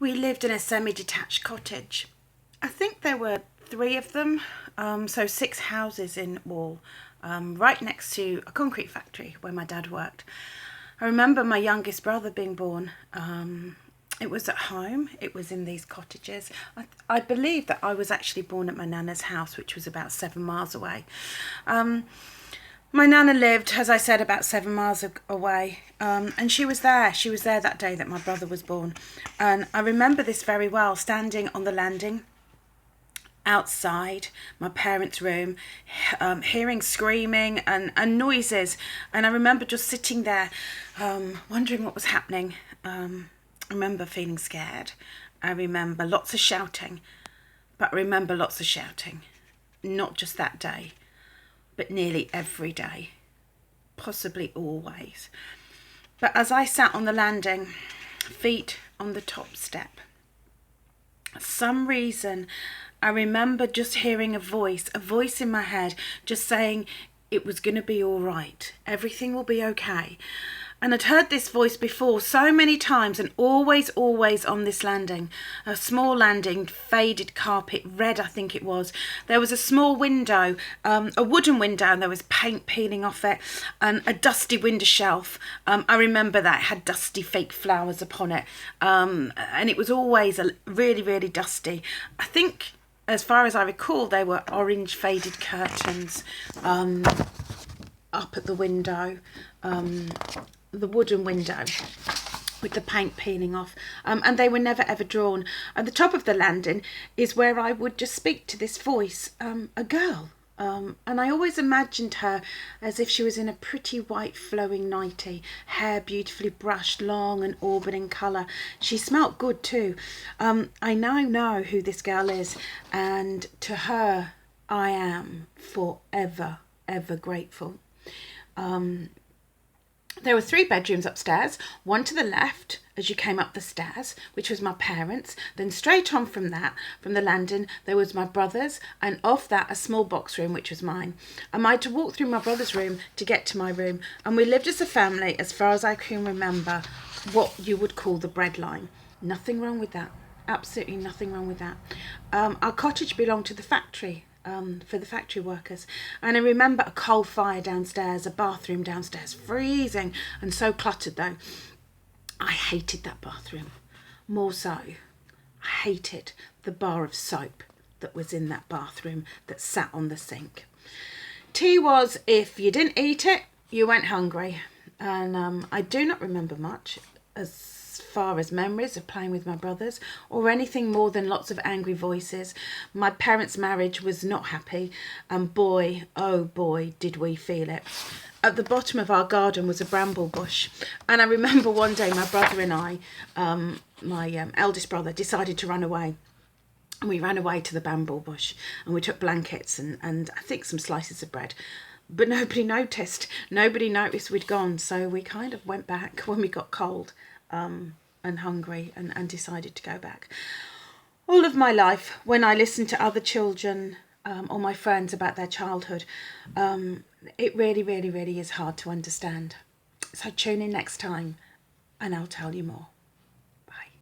We lived in a semi-detached cottage. I think there were three of them, so six houses in all, right next to a concrete factory where my dad worked. I remember my youngest brother being born. It was at home, it was in these cottages. I believe that I was actually born at my nana's house, which was about 7 miles away. My nana lived, as I said, about 7 miles away, and she was there. She was there that day that my brother was born. And I remember this very well, standing on the landing outside my parents' room, hearing screaming and noises. And I remember just sitting there, wondering what was happening. I remember feeling scared. I remember lots of shouting, but I remember lots of shouting, not just that day, but nearly every day, possibly always. But as I sat on the landing, feet on the top step, for some reason, I remember just hearing a voice in my head, just saying it was going to be all right. Everything will be okay. And I'd heard this voice before so many times, and always on this landing. A small landing, faded carpet, red I think it was. There was a small window, a wooden window, and there was paint peeling off it, and a dusty window shelf. I remember that it had dusty fake flowers upon it, and it was always really dusty. I think, as far as I recall, they were orange faded curtains up at the window. The wooden window with the paint peeling off, and they were never ever drawn. At the top of the landing is where I would just speak to this voice, a girl, and I always imagined her as if she was in a pretty white flowing nightie, hair beautifully brushed, long and auburn in colour. She smelt good too. I now know who this girl is, and to her I am forever ever grateful. There were 3 bedrooms upstairs, one to the left as you came up the stairs, which was my parents'. Then straight on from that, from the landing, there was my brother's, and off that a small box room, which was mine. And I had to walk through my brother's room to get to my room. And we lived as a family, as far as I can remember, what you would call the breadline. Nothing wrong with that. Absolutely nothing wrong with that. Our cottage belonged to the factory. For the factory workers, and I remember a coal fire downstairs, a bathroom downstairs, freezing and so cluttered though. I hated that bathroom. More so, I hated the bar of soap that was in that bathroom that sat on the sink. Tea was, if you didn't eat it, you went hungry. And I do not remember much as far as memories of playing with my brothers, or anything more than lots of angry voices. My parents' marriage was not happy, and boy, oh boy, did we feel it. At the bottom of our garden was a bramble bush, and I remember one day my brother and I, my eldest brother, decided to run away. And we ran away to the bramble bush, and we took blankets and I think some slices of bread. But nobody noticed. Nobody noticed we'd gone, so we kind of went back when we got cold and hungry, and decided to go back. All of my life, when I listen to other children or my friends about their childhood, it really is hard to understand. So tune in next time and I'll tell you more.